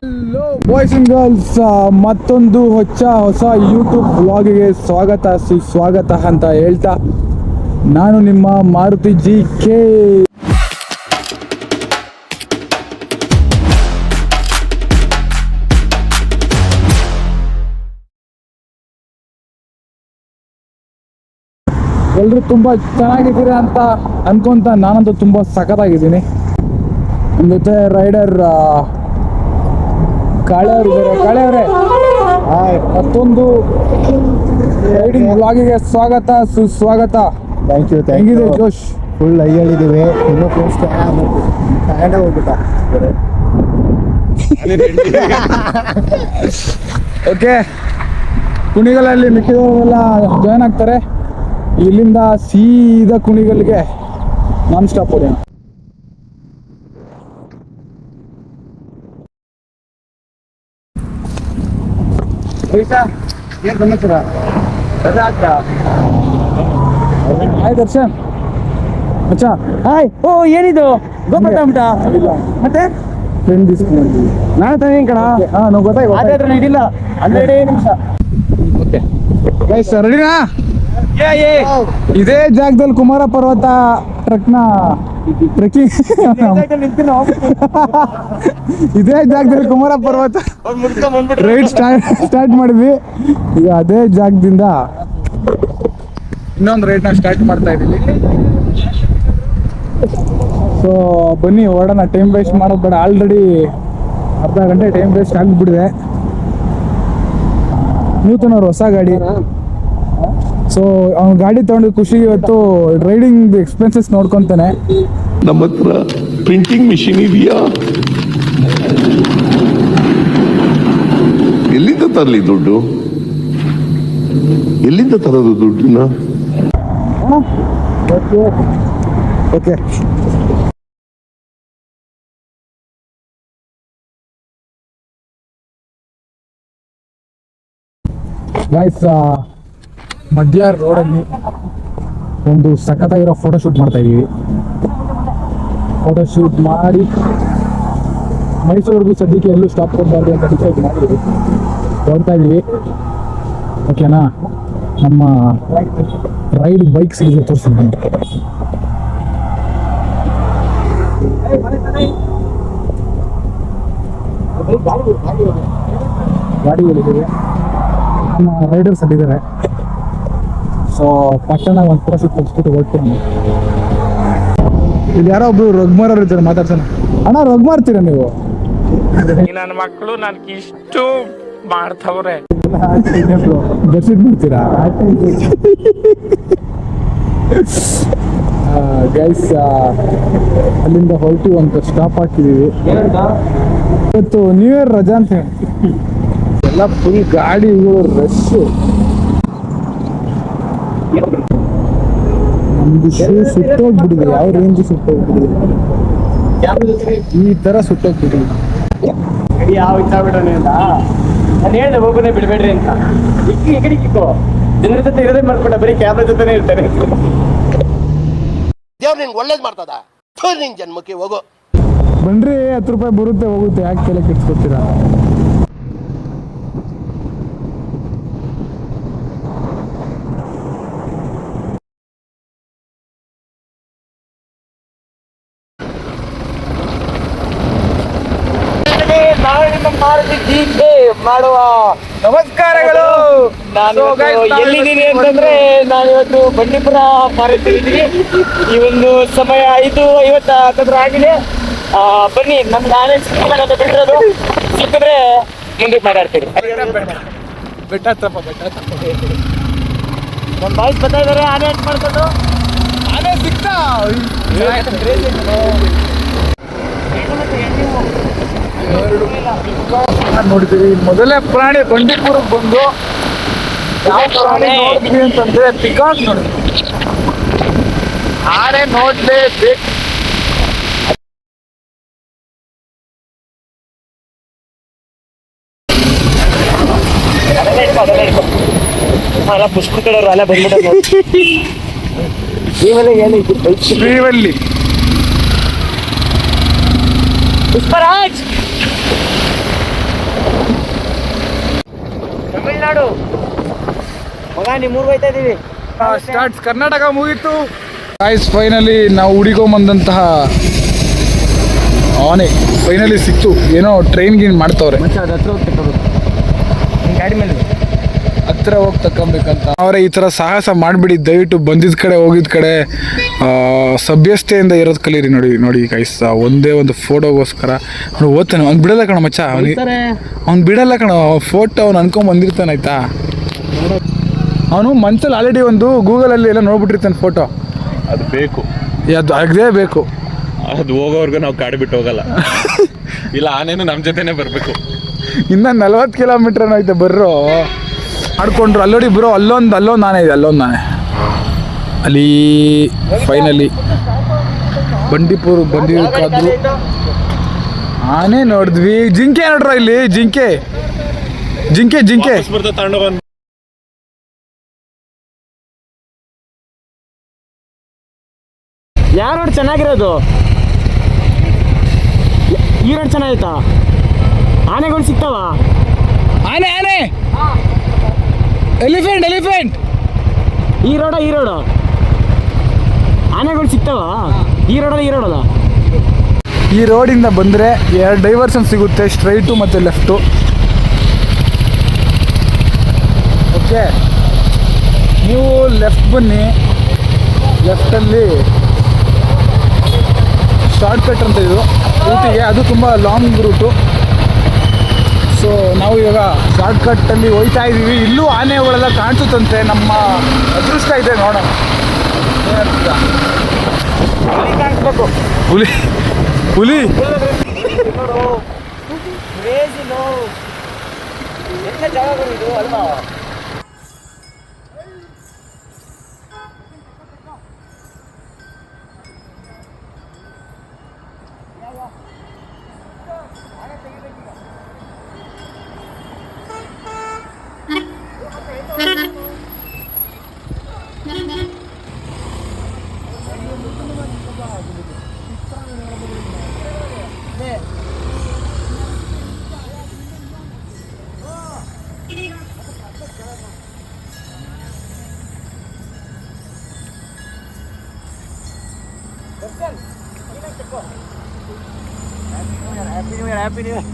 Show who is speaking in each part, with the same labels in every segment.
Speaker 1: Hello boys and girls, ಮತ್ತೊಂದು ಹೊಸ YouTube ಬ್ಲಾಗಿಗೆ ಸುಸ್ವಾಗತ ಅಂತ ಹೇಳ್ತಾ ನಾನು ನಿಮ್ಮ ಮಾರುತಿ GK. ಎಲ್ಲರೂ ತುಂಬ ಚೆನ್ನಾಗಿದ್ದೀರಾ ಅಂತ ಅನ್ಕೊಂತ ನಾನಂತೂ ತುಂಬ ಸಖತ್ತಾಗಿದ್ದೀನಿ. ನಮ್ಮ ಜೊತೆ ರೈಡರ್ ಕಾಳೆಯವರೇ ಮತ್ತೊಂದು ರೈಡಿಂಗ್ ಬ್ಲಾಗಿಗೆ ಸುಸ್ವಾಗತ.
Speaker 2: Thank you.
Speaker 1: ಹೆಂಗಿದೆ ಜೋಶ್?
Speaker 2: ಫುಲ್ ಹೇಳಿದ್ದೀವಿ. ಇನ್ನೂ ಫ್ರೆಂಡ್ಸ್ ಹೋಗ್ಬಿಟ್ಟ.
Speaker 1: ಓಕೆ, ಕುಣಿಗಲಲ್ಲಿ ಮಿಕ್ಕಿದವರೆಲ್ಲ ಜಾಯ್ನ್ ಆಗ್ತಾರೆ. ಇಲ್ಲಿಂದ ಸೀದಾ ಕುಣಿಗಲ್ಗೆ ನಾನ್ ಸ್ಟಾಪ್ ಹೊಡೆಯೋಣ.
Speaker 2: ಏನ್ ಸಮಾಚಾರ?
Speaker 1: ಹಾಯ್ ದರ್ಶನ್ ಮಚ್ಚ.
Speaker 2: ಹಾಯ್. ಓ, ಏನಿದು ಗೊತ್ತಾಗ್ಬಿಟ್ಟ? ಮತ್ತೆ
Speaker 1: ಫ್ರೆಂಡ್ ಇಸ್ಕೊಂಡು
Speaker 2: ನಾನು ತಾನೇ ಕಣ.
Speaker 1: ನಾವು
Speaker 2: ಗೊತ್ತಾಯ್ತು. ಇದಿಲ್ಲ 12 ನಿಮಿಷ.
Speaker 1: ಓಕೆ ಗೈಸ್, ರೆಡಿನಾ? ಇದೇ ಜಾಗದಲ್ಲಿ ಕುಮಾರ ಪರ್ವತ ಟ್ರೆಕ್ಕಿಂಗ್ ಇದೇ ಜಾಗದಲ್ಲಿ ಕುಮಾರ ಪರ್ವತ ರೈಡ್ ಸ್ಟಾರ್ಟ್ ಮಾಡಿದ್ವಿ. ಈಗ ಅದೇ ಜಾಗದಿಂದ ಇನ್ನೊಂದು ರೈಡ್ನ ಸ್ಟಾರ್ಟ್ ಮಾಡ್ತಾ ಇದ್ದೀವಿ. ಸೊ ಬನ್ನಿ ಹೊರಡೋಣ, ಟೈಮ್ ವೇಸ್ಟ್ ಮಾಡೋದು ಬೇಡ. ಆಲ್ರೆಡಿ ಅರ್ಧ ಗಂಟೆ ಟೈಮ್ ವೇಸ್ಟ್ ಆಗಿಬಿಟ್ಟಿದೆ. ನೂತನವ್ರು ಹೊಸ ಗಾಡಿ, ಸೊ ಅವ್ನ ಗಾಡಿ ತಗೊಂಡು ಖುಷಿಗೆ ಇವತ್ತು ರೈಡಿಂಗ್ ಎಕ್ಸ್ಪೆನ್ಸಸ್ ನೋಡ್ಕೊತಾನೆ.
Speaker 3: ನಮ್ಮ ಹತ್ರ ಪ್ರಿಂಟಿಂಗ್ ಮಿಷಿನ್ ಇದೆಯಾ? ಎಲ್ಲಿಂದ ತರಲಿ ದುಡ್ಡು? ಎಲ್ಲಿಂದ ತರೋದು ದುಡ್ಡನ್ನ?
Speaker 1: ಓಕೆ ಗೈಸ್, ಮಧ್ಯ ರೋಡಲ್ಲಿ ಒಂದು ಸಖತ್ತಾಗಿರೋ ಫೋಟೋಶೂಟ್ ಮಾಡ್ತಾ ಇದ್ದೀವಿ. ಫೋಟೋಶೂಟ್ ಮಾಡಿ ಮೈಸೂರಿಗೂ ಸದ್ಯಕ್ಕೆ ಎಲ್ಲೂ ಸ್ಟಾಪ್ ಕೊಡಬಾರ್ದು ಅಂತ ಡಿಸೈಡ್ ಮಾಡಿದ್ವಿ. ಹೊರಡ್ತಾ ಇದ್ದೀವಿ. ಓಕೆನಾ? ನಮ್ಮ ರೈಡ್ ಬೈಕ್ಸ್ ಇದೆ, ತೋರಿಸ್ತೀನಿ. ಗಾಡಿಗಳಿವೆ, ನಮ್ಮ ರೈಡರ್ಸ್ ಅಲ್ಲಿದ್ದಾರೆ. ಸೊ ಪಟ್ಟಣ ಒಂದು ಫೋಟೋಶೂಟ್ ಮುಗಿಸ್ಬಿಟ್ಟು ಹೊರಡ್ತೀನಿ. ಇಲ್ಲಿ ಯಾರೋ ಒಬ್ರು ರಘುಮಾರ್ ಅವ್ರು ಇದ್ದಾರೆ, ಮಾತಾಡ್ಸೋಣ. ಅಣ್ಣ, ರಘುಮಾರ್ತೀರಾ ನೀವು?
Speaker 4: ನನ್ನ ಮಕ್ಕಳು ನನ್ಗೆ ಇಷ್ಟು ಮಾಡ್ತವ್ರೆ.
Speaker 1: ಬೆಡ್ಶೀಟ್ ಮಾಡ್ತೀರಾ ಗೈಸ್? ಅಲ್ಲಿಂದ ಹೊರಟು ಒಂದು ಸ್ಟಾಪ್ ಹಾಕಿದೀವಿ. ಇವತ್ತು ನ್ಯೂ ಇಯರ್ ರಜಾ ಅಂತ ಎಲ್ಲ ಫುಲ್ ಗಾಡಿಗಳು ರಶ್ಶು. ನಮ್ದು ಶೂ ಸುಟ್ಟೋಗ್ಬಿಟ್ಟಿದೆ. ಯಾವ ರೇಂಜ್ ಸುಟ್ಟೋಗ್ಬಿಟ್ಟಿದೆ, ಈ ತರ ಸುಟ್ಟೋಗ್ಬಿಟ್ಟಿದೆ.
Speaker 2: ಯಾವ ಬಿಡೋಣ ಅಂತ ನಾನು ಹೇಳ್ದೆ, ಹೋಗೋನೇ ಬಿಡಬೇಡ್ರಿ ಅಂತ. ಈ ಕಡೆ ಕಿಕ್ಕೋ, ಜನರ ಜೊತೆ ಇರೋದೇ ಮಾಡ್ಕೊಂಡ, ಬರೀ ಕ್ಯಾಮ್ರಾ ಜೊತೆನೇ ಇರ್ತಾರೆ.
Speaker 5: ದೇವ್ರು ನಿನ್ಗೆ ಒಳ್ಳೇದು ಮಾಡ್ತದ. ನಿನ್ ಜನ್ಮಕ್ಕೆ ಹೋಗೋ
Speaker 1: ಬನ್ರಿ, 10 ರೂಪಾಯಿ ಬರುತ್ತೆ ಹೋಗುತ್ತೆ, ಯಾಕೆ ತಲೆ ಕೆಡ್ಸ್ಕೊತೀರಾ?
Speaker 2: ಮಾಡುವ ನಮಸ್ಕಾರಗಳು. ನಾನು ಎಲ್ಲಿದ್ದೀನಿ ಅಂತಂದ್ರೆ, ನಾನು ಇವತ್ತು ಬಂಡೀಪುರ ಫಾರೆಸ್ಟ್ ಇದ್ದೀನಿ. ಈ ಒಂದು ಸಮಯ 5:50 ಆಗಿದೆ. ಬನ್ನಿ, ನಮ್ಗೆ ನಾನೇ ಬಿಟ್ಟಿರೋದು. ಸಿಕ್ಕಿದ್ರೆ ಮುಂದೆ ಮಾತಾಡ್ತೀನಿ.
Speaker 1: ಬೆಟ್ಟ ತಪ್ಪ
Speaker 2: ನಮ್ಮ ಬಾಯ್ಸ್ ಬರ್ತಾ ಇದಾರೆ, ಆನೆ ಹಟ್ ಮಾಡ್ಕೊಂಡು.
Speaker 1: ಆನೆ ಸಿಕ್ತಾ ನೋಡಿದ್ದೀವಿ. ಮೊದಲೇ ಪ್ರಾಣಿ ಬಂಡೀಪುರಕ್ಕೆ ಬಂದು ಯಾವ ಪ್ರಾಣಿ ನೋಡಿದ್ವಿ ಅಂತಂದ್ರೆ ಪಿಕಾಕ್ ನೋಡಿದ್ವಿ. ಆನೆ ನೋಡ್ಲೇಬೇಕು.
Speaker 2: ಪುಷ್ಪ ಕಡೆಯವರು ಅಲ್ಲ ಬಂದ್ಬಿಟ್ಟು
Speaker 1: ಶ್ರೀವಲ್ಲಿ
Speaker 2: ಪುಷ್ಪರಾಜ್ ತಮಿಳ್ನಾಡು ಮಗ ನಿಮ್ಮೂರ್ಗೆ ಹೋಯ್ತಾ ಇದೀವಿ.
Speaker 1: ಸ್ಟಾರ್ಟ್ಸ್ ಕರ್ನಾಟಕ ಮುಗೀತು ಗಾಯ್ಸ್. ಫೈನಲಿ ನಾವು ಹುಡಿಕೊಂಬಂದಂತಹ ಆನೆ ಫೈನಲಿ ಸಿಕ್ತು. ಏನೋ ಟ್ರೈನ್ ಗೀನ್ ಮಾಡ್ತವ್ರೆ.
Speaker 2: ಹತ್ರ ಹೋಗಿ ತಗೋಬೇಕು ಗಾಡಿ ಮೇಲೆ
Speaker 1: ಹತ್ರ ಹೋಗಿ ತಗೊಬೇಕಂತ ಅವರೇ. ಈ ಥರ ಸಾಹಸ ಮಾಡಿಬಿಡಿ ದಯವಿಟ್ಟು. ಬಂದಿದ್ದ ಕಡೆ ಹೋಗಿದ ಕಡೆ ಸಭ್ಯಸ್ಥೆಯಿಂದ ಇರೋದು ಕಲೀರಿ. ನೋಡಿ ಗೈಸ್, ಒಂದೇ ಒಂದು ಫೋಟೋಗೋಸ್ಕರ ಅವ್ನು ಓದ್ತಾನೆ. ಅವ್ನು ಬಿಡಲ್ಲ ಕಣ ಮಚ್ಚ, ಅವ್ನು ಬಿಡಲ್ಲ ಕಣ. ಫೋಟೋ ಅವ್ನು ಅನ್ಕೊಂಡ್ ಬಂದಿರ್ತಾನೆ ಆಯ್ತಾ. ಅವನು ಮನ್ಸಲ್ಲಿ ಆಲ್ರೆಡಿ ಒಂದು ಗೂಗಲಲ್ಲಿ ಎಲ್ಲ ನೋಡ್ಬಿಟ್ಟಿರ್ತಾನೆ ಫೋಟೋ.
Speaker 6: ಅದು ಬೇಕು,
Speaker 1: ಅದು ಅದೇ ಬೇಕು.
Speaker 6: ಅದು ಹೋಗೋವರೆಗೂ ನಾವು ಕಾಡು ಬಿಟ್ಟು ಹೋಗಲ್ಲ. ಇಲ್ಲ, ಆನೇನು ನಮ್ಮ ಜೊತೆನೆ ಬರಬೇಕು.
Speaker 1: ಇನ್ನು 40 ಕಿಲೋಮೀಟ್ರ್ ಐತೆ ಬರ್ರೋ ಆಡ್ಕೊಂಡ್ರು. ಅಲ್ಲೋಡಿ ಬ್ರೋ, ಅಲ್ಲೊಂದು ಆನೆ ಇದೆ. ಅಲ್ಲಿ ಫೈನಲಿ ಬಂಡೀಪುರ್ ಬಂದಿರ್ಕಾದ್ರು ಆನೆ ನೋಡಿದ್ವಿ. ಜಿಂಕೆ ನೋಡ್ರ ಇಲ್ಲಿ, ಜಿಂಕೆ
Speaker 6: ತಗೊಂಡೋಗ.
Speaker 2: ಯಾವ ರೋಡ್ ಚೆನ್ನಾಗಿರೋದು? ಈ ರೋಡ್ ಚೆನ್ನಾಗಿತ್ತಾ? ಆನೆಗಳು ಸಿಗ್ತಾವ?
Speaker 1: ಆನೆ ಎಲಿಫೆಂಟ್
Speaker 2: ಈ ರೋಡ ಆನೆಗಳು ಸಿಗ್ತಾವ? ಈ ರೋಡಲ್ಲ
Speaker 1: ಈ ರೋಡಿಂದ ಬಂದರೆ 2 ಡೈವರ್ಷನ್ ಸಿಗುತ್ತೆ, ಸ್ಟ್ರೈಟು ಮತ್ತು ಲೆಫ್ಟು. ಓಕೆ, ನೀವು ಲೆಫ್ಟ್ ಬನ್ನಿ. ಲೆಫ್ಟಲ್ಲಿ ಶಾರ್ಟ್ಕಟ್ ಅಂತ ಇದು ಊಟಿಗೆ. ಅದು ತುಂಬ ಲಾಂಗ್ ರೂಟು. ಸೊ ನಾವು ಇವಾಗ ಶಾರ್ಟ್ಕಟ್ಟಲ್ಲಿ ಹೋಗ್ತಾ ಇದ್ದೀವಿ. ಇಲ್ಲೂ ಆನೆಗಳೆಲ್ಲ ಕಾಣಿಸುತ್ತಂತೆ. ನಮ್ಮ ಅದೃಷ್ಟ ಇದೆ, ನೋಡೋಣ. ಹುಲಿ
Speaker 2: ಹ್ಯಾಪಿ ನ್ಯೂ ಇಯರ್.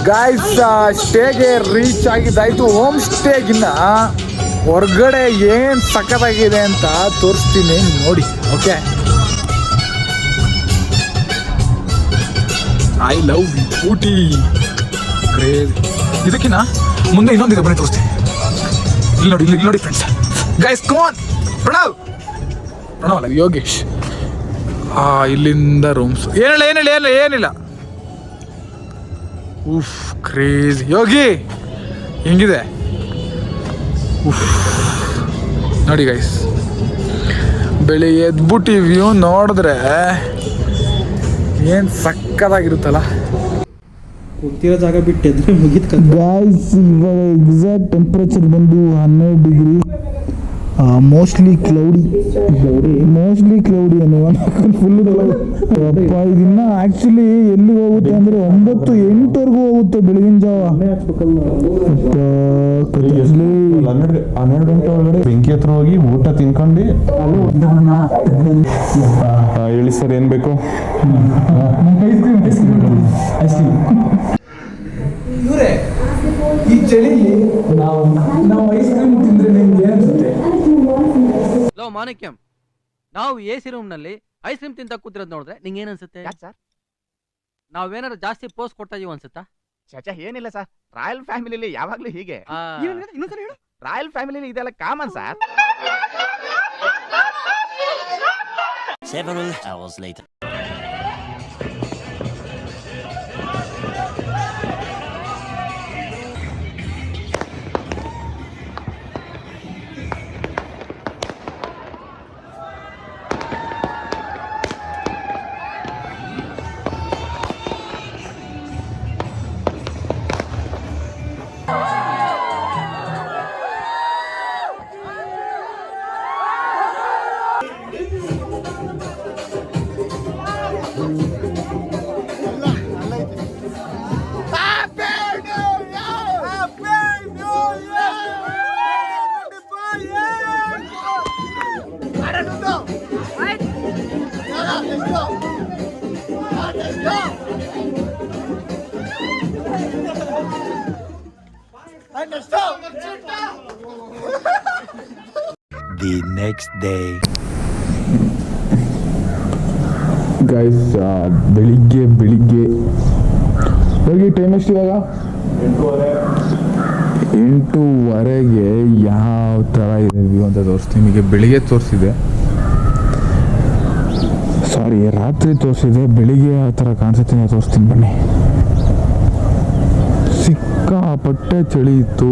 Speaker 1: ಗಾಯ್ಸ್, ಸ್ಟೇಗೆ ರೀಚ್ ಆಗಿದ್ದಾಯ್ತು. ಹೋಮ್ ಸ್ಟೇಗಿನ್ನ ಹೊರಗಡೆ ಏನು ಸಖತ್ತಾಗಿದೆ ಅಂತ ತೋರಿಸ್ತೀನಿ, ನೋಡಿ. Okay, I love Ooty. ಇದಕ್ಕಿನ್ನ ಮುಂದೆ ಇನ್ನೊಂದಿದೆ, ಬನ್ನಿ ತೋರಿಸ್ತೀನಿ. ಇಲ್ಲಿ ನೋಡಿ friends. Guys come on. Pranav ಅಲ್ಲ, ಯೋಗೇಶ್. ಇಲ್ಲಿಂದ ರೂಮ್ಸ್. ಏನಿಲ್ಲ. ಉಫ್, ಕ್ರೇಜಿ. ಯೋಗಿ ಹಿಂಗಿದೆ. ಉಫ್, ನೋಡಿ ಗೈಸ್, ಬೆಳಿಗ್ಗೆ ಎದ್ಬಿಟ್ಟು ವ್ಯೂ ನೋಡಿದ್ರೆ ಏನು ಸಕ್ಕದಾಗಿರುತ್ತಲ್ಲ.
Speaker 7: ಕೂತಿರೋ ಜಾಗ ಬಿಟ್ಟು ಎದ್ರೆ ಮುಗಿತ್.
Speaker 1: ಗಾಯ್ಸ್, ಇವಾಗ ಎಕ್ಸಾಕ್ಟ್ ಟೆಂಪ್ರೇಚರ್ ಬಂದು 12 ಡಿಗ್ರಿ. ಮೋಸ್ಟ್ಲಿ ಕ್ಲೌಡಿ ಅನ್ನುವ ಫುಲ್. ಇದನ್ನ ಆಕ್ಚುಲಿ ಎಲ್ಲಿ ಹೋಗುತ್ತೆ ಅಂದ್ರೆ 9-8ವರೆಗೂ ಹೋಗುತ್ತೆ ಬೆಳಗಿನ ಜಾವ.
Speaker 8: 12 ಗಂಟೆ ಒಳಗಡೆ ಬೆಂಕಿ ಹತ್ರ ಹೋಗಿ ಊಟ ತಿನ್ಕೊಂಡು ಹೇಳಿ ಸರ್ ಏನ್ ಬೇಕು?
Speaker 1: ಇವರೇ ಈ ಚಳಿಲಿ ನಾವು ಐಸ್ ಕ್ರೀಮ್ ತಿಂದ್ರೆ ನಿಮ್ಗೆ ಅನ್ಸುತ್ತೆ?
Speaker 9: ಲೋ ಮಾಣಿಕ್ಯಂ, ನಾವು AC ರೂಮ್ನಲ್ಲಿ ಐಸ್ ಕ್ರೀಮ್ ತಿಂತ ಕೂತಿರೋದು ನೋಡಿದ್ರೆ ನಿಂಗೆ ಏನ್ ಅನ್ಸುತ್ತೆ?
Speaker 2: ಸರ್,
Speaker 9: ನಾವೇನಾದ್ರು ಜಾಸ್ತಿ ಪೋಸ್ ಕೊಡ್ತಾ ಇದೀವಿ ಅನ್ಸುತ್ತಾ?
Speaker 2: ಏನಿಲ್ಲ ಸರ್, ರಾಯಲ್ ಫ್ಯಾಮಿಲಿಲಿ ಯಾವಾಗ್ಲೂ ಹೀಗೆ. ಇನ್ನೊಂದ್ಸಲ ಹೇಳು. ರಾಯಲ್ ಫ್ಯಾಮಿಲಿಲಿ ಇದೆಲ್ಲ common sir.
Speaker 10: Several hours later. The next day.
Speaker 8: Guys ಬೆಳಿಗ್ಗೆ ಹೋಗಿ ಟೈಮ್ ಎಷ್ಟು ಇವಾಗ 8:30 ಯಾವ ಥರ ಇದೆ ವ್ಯೂ ಅಂತ ತೋರಿಸ್ತೀನಿ ನಿಮಗೆ. ಬೆಳಿಗ್ಗೆ ತೋರಿಸಿದೆ, ಸಾರಿ ರಾತ್ರಿ ತೋರಿಸಿದೆ, ಬೆಳಿಗ್ಗೆ ಯಾವ ಥರ ಕಾಣಿಸುತ್ತೆ ಅಂತ ತೋರಿಸ್ತೀನಿ ಬನ್ನಿ. ಸಿಕ್ಕಾಪಟ್ಟೆ ಚಳಿ ಇತ್ತು.